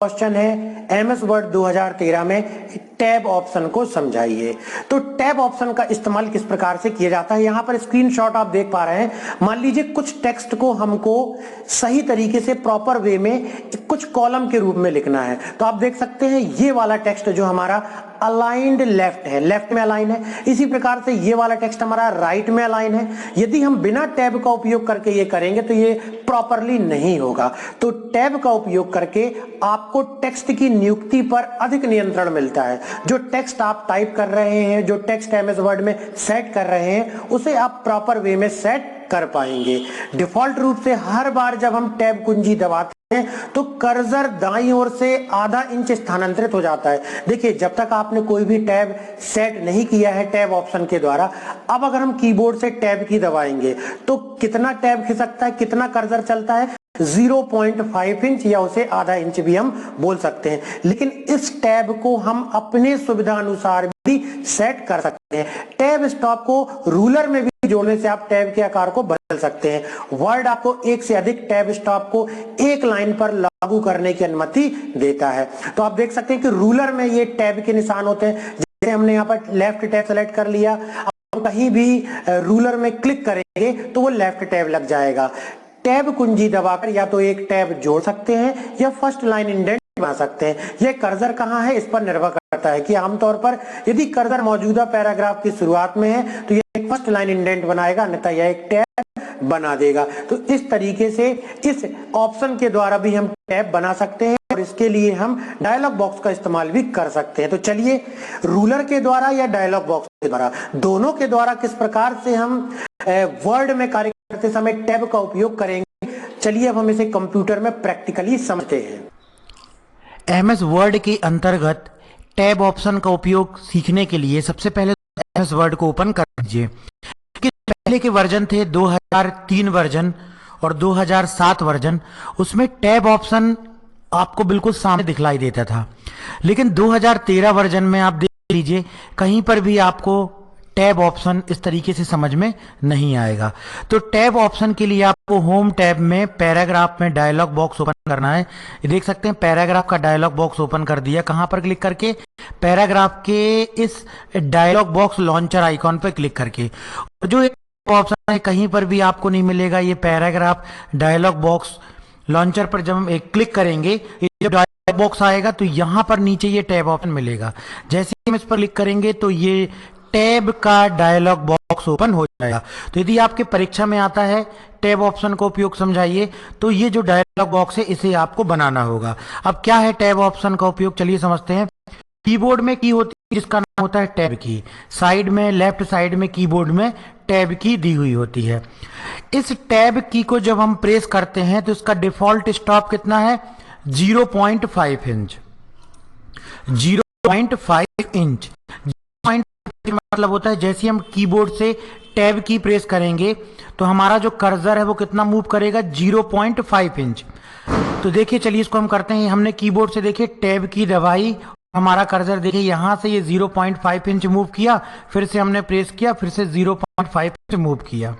Question है MS word 2013 में tab option को समझाइए। तो टैब ऑप्शन का इस्तेमाल किस प्रकार से किया जाता है, यहां पर स्क्रीनशॉट आप देख पा रहे हैं। मान लीजिए कुछ टेक्स्ट को हमको सही तरीके से प्रॉपर वे में कुछ कॉलम के रूप में लिखना है, तो आप देख सकते हैं ये वाला टेक्स्ट जो हमारा अलाइंड लेफ्ट है, लेफ्ट में अलाइन है। इसी प्रकार से ये वाला टेक्स्ट हमारा राइट में अलाइन है। यदि हम बिना टैब का उपयोग करके ये करेंगे तो ये प्रॉपरली नहीं होगा। तो टैब का उपयोग करके आपको टेक्स्ट की नियुक्ति पर अधिक नियंत्रण मिलता है। जो टेक्स्ट आप टाइप कर रहे हैं, जो टेक्स्ट एमएस वर्ड में सेट कर रहे हैं, उसे आप प्रॉपर वे में सेट कर पाएंगे। डिफॉल्ट रूप से हर बार जब हम टैब कुंजी दबाते हैं तो कर्सर दाईं ओर से आधा इंच स्थानांतरित हो जाता है। देखिए, जब तक आपने कोई भी टैब सेट नहीं किया है टैब ऑप्शन के द्वारा, अब अगर हम कीबोर्ड से टैब की दबाएंगे तो कितना टैब खिसकता है, कितना कर्सर चलता है, 0.5 इंच या उसे आधा इंच भी हम बोल सकते हैं। लेकिन इस टैब को हम अपने सुविधा अनुसार भी सेट कर सकते हैं। टैब स्टॉप को रूलर में भी जोड़ने से आप टैब के आकार को बदल सकते हैं। वर्ड आपको एक से अधिक टैब स्टॉप को एक लाइन पर लागू करने की अनुमति देता है। तो आप देख सकते हैं कि रूलर में ये टैब के निशान होते हैं। जैसे हमने यहाँ पर लेफ्ट टैब सेलेक्ट कर लिया, अब कहीं भी रूलर में क्लिक करेंगे तो वो लेफ्ट टैब लग जाएगा। टैब कुंजी दबाकर या तो एक टैब जोड़ सकते हैं या फर्स्ट लाइन इंडेंट बना सकते हैं। यह कर्सर कहां है इस पर निर्भर करता है कि आमतौर पर यदि कर्सर मौजूदा पैराग्राफ की शुरुआत में है तो यह एक फर्स्ट लाइन इंडेंट बनाएगा, अन्यथा यह एक टैब बना देगा। तो इस तरीके से इस ऑप्शन के द्वारा भी हम टैब बना सकते हैं और इसके लिए हम डायलॉग बॉक्स का इस्तेमाल भी कर सकते हैं। तो चलिए, रूलर के द्वारा या डायलॉग बॉक्स के द्वारा, दोनों के द्वारा किस प्रकार से हम वर्ड में कार्य करते समय टैब का उपयोग करेंगे, चलिए अब हम इसे कंप्यूटर में प्रैक्टिकली समझते हैं। एमएस वर्ड के अंतर्गत टैब ऑप्शन का उपयोग सीखने के लिए सबसे पहले एमएस वर्ड को ओपन कर लीजिए। पहले के वर्जन थे 2003 वर्जन और 2007 वर्जन, उसमें टैब ऑप्शन आपको बिल्कुल सामने दिखलाई देता था। लेकिन 2013 वर्जन में आप देख लीजिए, कहीं पर भी आपको टैब ऑप्शन इस तरीके से समझ में नहीं आएगा। तो टैब ऑप्शन के लिए आपको होम टैब में पैराग्राफ में डायलॉग बॉक्स ओपन करना है। ये देख सकते हैं पैराग्राफ का डायलॉग बॉक्स ओपन कर दिया। कहां पर क्लिक करके? पैराग्राफ के इस डायलॉग बॉक्स लॉन्चर आइकॉन पर क्लिक करके। जो ऑप्शन है कहीं पर भी आपको नहीं मिलेगा। ये पैराग्राफ डायलॉग बॉक्स लॉन्चर पर जब हम एक क्लिक करेंगे, जब डायलॉग बॉक्स आएगा तो यहां पर नीचे ये टैब ऑप्शन मिलेगा। जैसे हम इस पर क्लिक करेंगे तो ये टैब का डायलॉग बॉक्स ओपन हो जाएगा। तो यदि आपके परीक्षा में आता है टैब ऑप्शन का उपयोग समझाइए, तो ये जो डायलॉग बॉक्स है इसे आपको बनाना होगा। अब क्या है टैब ऑप्शन का उपयोग, चलिए समझते हैं। कीबोर्ड में की होती है जिसका नाम होता है टैब की, साइड में लेफ्ट साइड में कीबोर्ड में टैब की दी हुई होती है। इस टैब की को जब हम प्रेस करते हैं तो इसका डिफॉल्ट स्टॉप कितना है? 0.5 इंच। 0.5 इंच मतलब होता है जैसे हम कीबोर्ड से टैब की प्रेस करेंगे तो हमारा जो कर्सर है वो कितना मूव करेगा? 0.5 इंच। तो देखिए, चलिए इसको हम करते हैं। हमने कीबोर्ड से देखिए टैब की दबाई, हमारा कर्सर देखिए यहां से ये 0.5 इंच मूव किया, फिर से हमने प्रेस किया, फिर से 0.5 इंच मूव किया।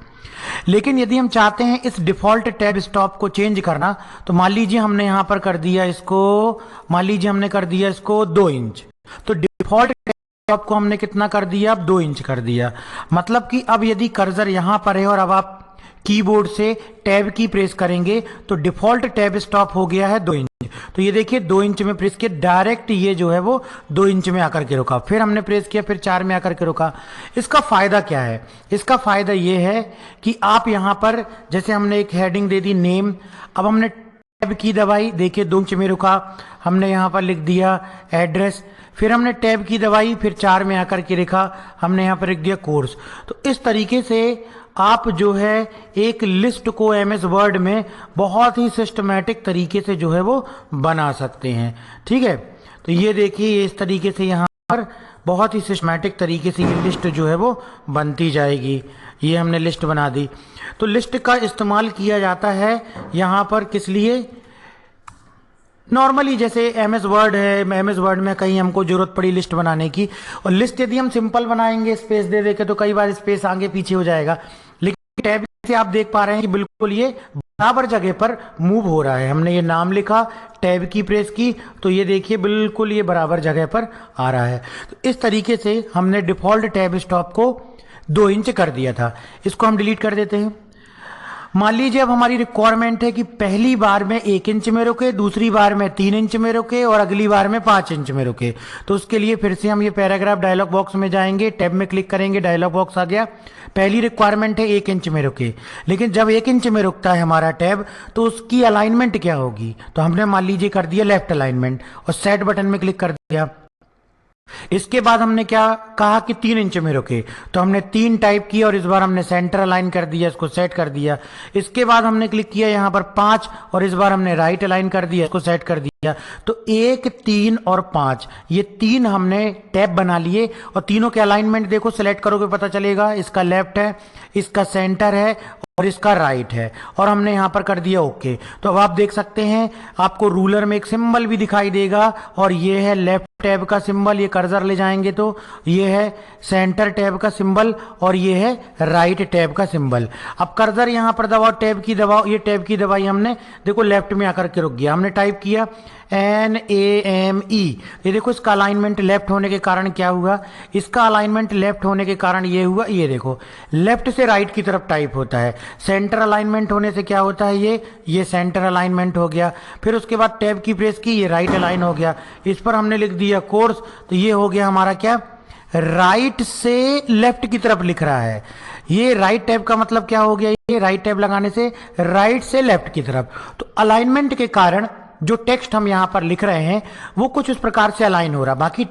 लेकिन यदि हम चाहते हैं इस डिफॉल्ट टैब स्टॉप को चेंज करना, तो मान लीजिए हमने यहां पर कर दिया इसको, मान लीजिए हमने कर दिया इसको 2 इंच। तो डिफॉल्ट टैब को हमने कितना कर दिया? अब 2 इंच कर दिया। मतलब कि अब यदि कर्सर यहां पर है और अब आप कीबोर्ड से टैब की प्रेस करेंगे तो डिफॉल्ट टैब स्टॉप हो गया है 2 इंच। तो ये देखिए 2 इंच में प्रेस किया, डायरेक्ट ये जो है वो 2 इंच में आकर के रुका। फिर हमने प्रेस किया, फिर 4 में आकर के रुका। इसका फायदा क्या है? इसका फायदा ये है कि आप यहां पर जैसे हमने एक हेडिंग दे दी नेम, अब हमने टैब की दबाई, देखिए 2 इंच में रुका, हमने यहां पर लिख दिया एड्रेस, फिर हमने टैब की दबाई, फिर 4 में आकर के लिखा, हमने यहां पर लिख दिया कोर्स। तो इस तरीके से आप जो है एक लिस्ट को एमएस वर्ड में बहुत ही सिस्टमैटिक तरीके से जो है वो बना सकते हैं। ठीक है, तो ये देखिए इस तरीके से यहाँ पर बहुत ही सिस्टमैटिक तरीके से ये लिस्ट जो है वो बनती जाएगी। ये हमने लिस्ट बना दी। तो लिस्ट का इस्तेमाल किया जाता है यहाँ पर किस लिए? नॉर्मली जैसे एमएस वर्ड है, एमएस वर्ड में कहीं हमको जरूरत पड़ी लिस्ट बनाने की, और लिस्ट यदि हम सिंपल बनाएंगे स्पेस दे देके तो कई बार स्पेस आगे पीछे हो जाएगा। लेकिन टैब से आप देख पा रहे हैं कि बिल्कुल ये बराबर जगह पर मूव हो रहा है। हमने ये नाम लिखा, टैब की प्रेस की, तो ये देखिए बिल्कुल ये बराबर जगह पर आ रहा है। तो इस तरीके से हमने डिफॉल्ट टैब स्टॉप को 2 इंच कर दिया था। इसको हम डिलीट कर देते हैं। मान लीजिए अब हमारी रिक्वायरमेंट है कि पहली बार में 1 इंच में रुके, दूसरी बार में 3 इंच में रुके और अगली बार में 5 इंच में रुके। तो उसके लिए फिर से हम ये पैराग्राफ डायलॉग बॉक्स में जाएंगे, टैब में क्लिक करेंगे, डायलॉग बॉक्स आ गया। पहली रिक्वायरमेंट है 1 इंच में रुके, लेकिन जब 1 इंच में रुकता है हमारा टैब तो उसकी अलाइनमेंट क्या होगी? तो हमने मान लीजिए कर दिया लेफ्ट अलाइनमेंट और सेट बटन में क्लिक कर दिया। इसके बाद हमने क्या कहा कि 3 इंच में रुके, तो हमने 3 टाइप किया और इस बार हमने सेंटर अलाइन कर दिया, इसको सेट कर दिया। इसके बाद हमने क्लिक किया यहां पर 5 और इस बार हमने राइट अलाइन कर दिया, इसको सेट कर दिया। तो 1, 3 और 5 ये 3 हमने टैब बना लिए और तीनों के अलाइनमेंट देखो सेलेक्ट करोगे पता चलेगा, इसका लेफ्ट है, इसका सेंटर है और इसका राइट है और हमने यहां पर कर दिया ओके। तो अब आप देख सकते हैं आपको रूलर में एक सिंबल भी दिखाई देगा और ये है लेफ्ट टैब का सिंबल, ये कर्सर ले जाएंगे तो ये है सेंटर टैब का सिंबल और ये है राइट टैब का सिंबल। अब कर्सर यहां पर दबाओ, टैब की दबाओ, ये टैब की दबाई हमने, देखो लेफ्ट में आकर के रुक गया। हमने टाइप किया NAME, ये देखो इसका अलाइनमेंट लेफ्ट होने के कारण क्या हुआ, इसका अलाइनमेंट लेफ्ट होने के कारण ये हुआ, ये देखो लेफ्ट से राइट की तरफ टाइप होता है। सेंटर अलाइनमेंट होने से क्या होता है, ये सेंटर अलाइनमेंट हो गया। फिर उसके बाद टैब की प्रेस की, ये राइट अलाइन हो गया। इस पर हमने लिख दिया कोर्स, तो ये हो गया हमारा क्या, राइट से लेफ्ट की तरफ लिख रहा है। ये राइट टैब का मतलब क्या हो गया, ये राइट टैब लगाने से राइट से लेफ्ट की तरफ। तो अलाइनमेंट के कारण जो टेक्स्ट हम यहां पर लिख रहे हैं वो कुछ इस प्रकार से अलाइन हो रहा है। बाकी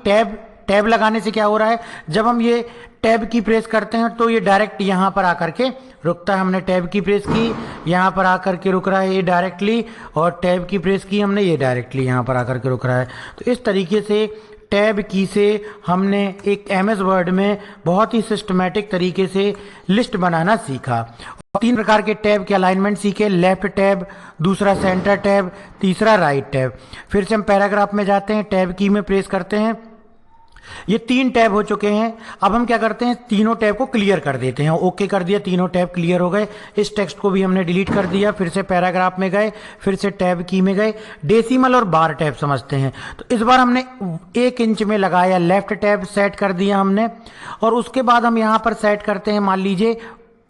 टैब लगाने से क्या हो रहा है, जब हम ये टैब की प्रेस करते हैं तो ये डायरेक्ट यहां पर आकर के रुकता है। हमने टैब की प्रेस की, यहां पर आकर के रुक रहा है ये डायरेक्टली, और टैब की प्रेस की हमने, ये डायरेक्टली यहां पर आकर के रुक रहा है। तो इस तरीके से टैब की से हमने एक MS वर्ड में बहुत ही सिस्टमैटिक तरीके से लिस्ट बनाना सीखा। 3 प्रकार के टैब के अलाइनमेंट सीखे, लेफ्ट टैब, दूसरा सेंटर टैब, तीसरा राइट टैब। फिर से हम पैराग्राफ में जाते हैं, टैब की में प्रेस करते हैं, ये 3 टैब हो चुके हैं। अब हम क्या करते हैं, तीनों टैब को क्लियर कर देते हैं। ओके कर दिया, तीनों टैब क्लियर हो गए। इस टेक्स्ट को भी हमने डिलीट कर दिया। फिर से पैराग्राफ में गए, फिर से टैब की में गए, डेसिमल और बार टैब समझते हैं। तो इस बार हमने 1 इंच में लगाया, लेफ्ट टैब सेट कर दिया हमने, और उसके बाद हम यहां पर सेट करते हैं, मान लीजिए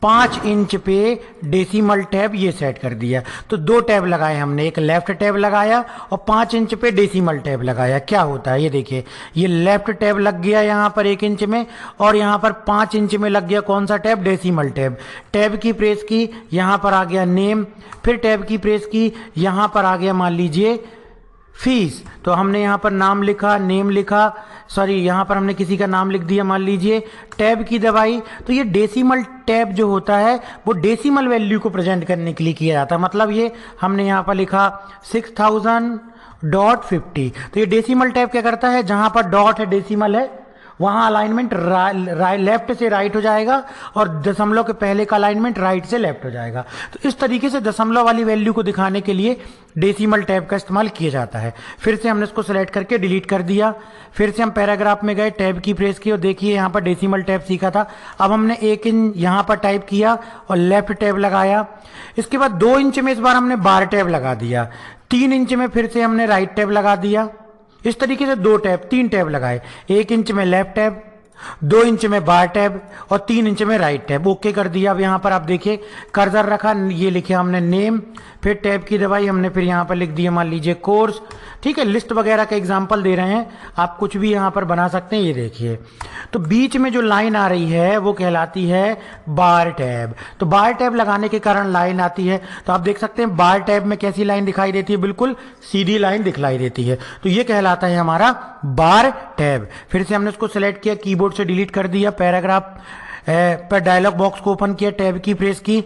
5 इंच पे डेसिमल टैब, ये सेट कर दिया। तो 2 टैब लगाए हमने, एक लेफ्ट टैब लगाया और 5 इंच पे डेसिमल टैब लगाया। क्या होता है ये देखिए, ये लेफ्ट टैब लग गया यहां पर 1 इंच में और यहां पर 5 इंच में लग गया कौन सा टैब, डेसिमल टैब। टैब की प्रेस की, यहां पर आ गया नेम, फिर टैब की प्रेस की, यहां पर आ गया मान लीजिए फीस। तो हमने यहां पर नाम लिखा, नेम लिखा, सॉरी यहां पर हमने किसी का नाम लिख दिया मान लीजिए, टैब की दबाई। तो ये डेसिमल टैब जो होता है वो डेसिमल वैल्यू को प्रेजेंट करने के लिए किया जाता है। मतलब ये हमने यहां पर लिखा 6000.50। तो ये डेसिमल टैब क्या करता है, जहां पर डॉट है, डेसिमल है, वहां अलाइनमेंट लेफ्ट से राइट हो जाएगा और दशमलव के पहले का अलाइनमेंट राइट से लेफ्ट हो जाएगा। तो इस तरीके से दशमलव वाली वैल्यू को दिखाने के लिए डेसिमल टैब का इस्तेमाल किया जाता है। फिर से हमने इसको सेलेक्ट करके डिलीट कर दिया। फिर से हम पैराग्राफ में गए, टैब की प्रेस की और देखिए यहां पर डेसिमल टैब सीखा था। अब हमने 1 इंच यहां पर टाइप किया और लेफ्ट टैब लगाया। इसके बाद 2 इंच में इस बार हमने बार टैब लगा दिया। 3 इंच में फिर से हमने राइट टैब लगा दिया। इस तरीके से 2 टैब, 3 टैब लगाए, 1 इंच में लेफ्ट टैब, 2 इंच में बार टैब और 3 इंच में राइट टैब। ओके कर दिया। अब यहां पर आप देखिए कर्सर रखा, ये लिखे हमने नेम, फिर टैब की दबाई हमने, फिर यहां पर लिख दिया मान लीजिए कोर्स। ठीक है, लिस्ट वगैरह का एग्जांपल दे रहे हैं, आप कुछ भी यहां पर बना सकते हैं। ये देखिए, तो बीच में जो लाइन आ रही है वो कहलाती है बार टैब। तो बार टैब लगाने के कारण लाइन आती है। तो आप देख सकते हैं बार टैब में कैसी लाइन दिखाई देती है, बिल्कुल सीधी लाइन दिखलाई देती है। तो ये कहलाता है हमारा बार टैब। फिर से हमने इसको सिलेक्ट किया, कीबोर्ड से डिलीट कर दिया, पैराग्राफ पर डायलॉग बॉक्स को ओपन किया, टैब की प्रेस की,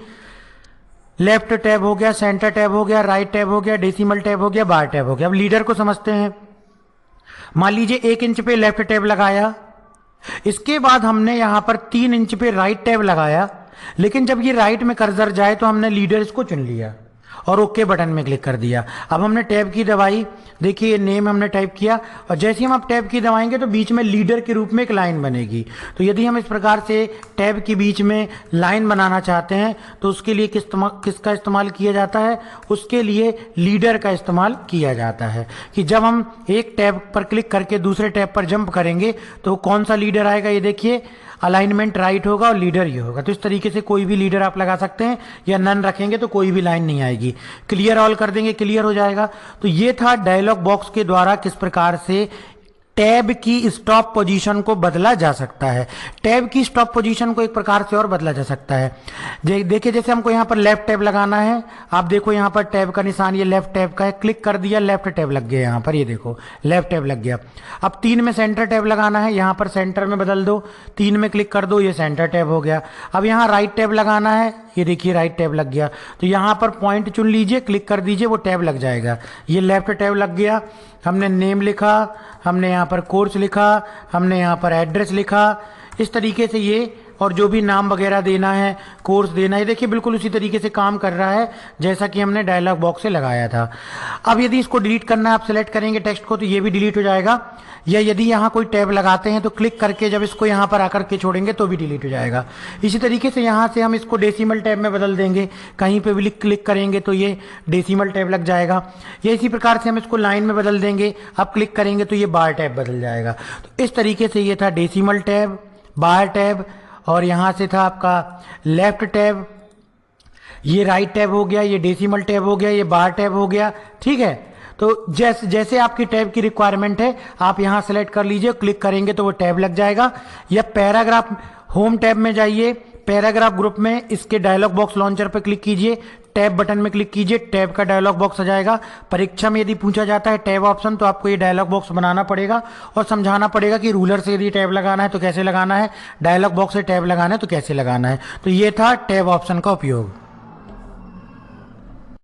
लेफ्ट टैब हो गया, सेंटर टैब हो गया, राइट टैब हो गया, डेसिमल टैब हो गया, बार टैब हो गया। अब लीडर को समझते हैं। मान लीजिए 1 इंच पे लेफ्ट टैब लगाया, इसके बाद हमने यहां पर 3 इंच पे राइट टैब लगाया, लेकिन जब ये राइट में कर्सर जाए तो हमने लीडर इसको चुन लिया और ओके बटन में क्लिक कर दिया। अब हमने टैब की दबाई, देखिए ये नेम हमने टाइप किया और जैसे ही हम आप टैब की दबाएंगे तो बीच में लीडर के रूप में एक लाइन बनेगी। तो यदि हम इस प्रकार से टैब के बीच में लाइन बनाना चाहते हैं तो उसके लिए किसका इस्तेमाल किया जाता है? उसके लिए लीडर का इस्तेमाल किया जाता है कि जब हम एक टैब पर क्लिक करके दूसरे टैब पर जंप करेंगे तो कौन सा लीडर आएगा, ये देखिए अलाइनमेंट राइट होगा और लीडर ये होगा। तो इस तरीके से कोई भी लीडर आप लगा सकते हैं या नन रखेंगे तो कोई भी लाइन नहीं आएगी। क्लियर ऑल कर देंगे, क्लियर हो जाएगा। तो ये था डायलॉग बॉक्स के द्वारा किस प्रकार से टैब की स्टॉप पोजीशन को बदला जा सकता है। टैब की स्टॉप पोजीशन को एक प्रकार से और बदला जा सकता है। देखिए जैसे हमको यहाँ पर लेफ्ट टैब लगाना है, आप देखो यहाँ पर टैब का निशान ये लेफ्ट टैब का है, क्लिक कर दिया लेफ्ट टैब लग गया, यहाँ पर ये देखो लेफ्ट टैब लग गया। अब 3 में सेंटर टैब लगाना है, यहाँ पर सेंटर में बदल दो, 3 में क्लिक कर दो, ये सेंटर टैब हो गया। अब यहाँ राइट टैब लगाना है, ये देखिए राइट टैब लग गया। तो यहाँ पर पॉइंट चुन लीजिए, क्लिक कर दीजिए, वो टैब लग जाएगा। ये लेफ्ट टैब लग गया। हमने नेम लिखा, हमने यहाँ पर कोर्स लिखा, हमने यहाँ पर एड्रेस लिखा, इस तरीके से ये और जो भी नाम वगैरह देना है, कोर्स देना है, देखिए बिल्कुल उसी तरीके से काम कर रहा है जैसा कि हमने डायलॉग बॉक्स से लगाया था। अब यदि इसको डिलीट करना है, आप सेलेक्ट करेंगे टेक्स्ट को तो ये भी डिलीट हो जाएगा, या यदि यहाँ कोई टैब लगाते हैं तो क्लिक करके जब इसको यहाँ पर आकर के छोड़ेंगे तो भी डिलीट हो जाएगा। इसी तरीके से यहाँ से हम इसको डेसिमल टैब में बदल देंगे, कहीं पे भी क्लिक करेंगे तो ये डेसिमल टैब लग जाएगा। या इसी प्रकार से हम इसको लाइन में बदल देंगे, अब क्लिक करेंगे तो ये बार टैब बदल जाएगा। तो इस तरीके से ये था डेसिमल टैब, बार टैब, और यहाँ से था आपका लेफ्ट टैब, ये राइट टैब हो गया, ये डेसिमल टैब हो गया, ये बार टैब हो गया। ठीक है, तो जैसे आपकी टैब की रिक्वायरमेंट है आप यहाँ सेलेक्ट कर लीजिए, क्लिक करेंगे तो वो टैब लग जाएगा। या पैराग्राफ होम टैब में जाइए, पैराग्राफ ग्रुप में इसके डायलॉग बॉक्स लॉन्चर पर क्लिक कीजिए, टैब बटन में क्लिक कीजिए, टैब का डायलॉग बॉक्स आ जाएगा। परीक्षा में यदि पूछा जाता है टैब ऑप्शन तो आपको ये डायलॉग बॉक्स बनाना पड़ेगा और समझाना पड़ेगा कि रूलर से यदि टैब लगाना है तो कैसे लगाना है, डायलॉग बॉक्स से टैब लगाना है तो कैसे लगाना है। तो ये था टैब ऑप्शन का उपयोग।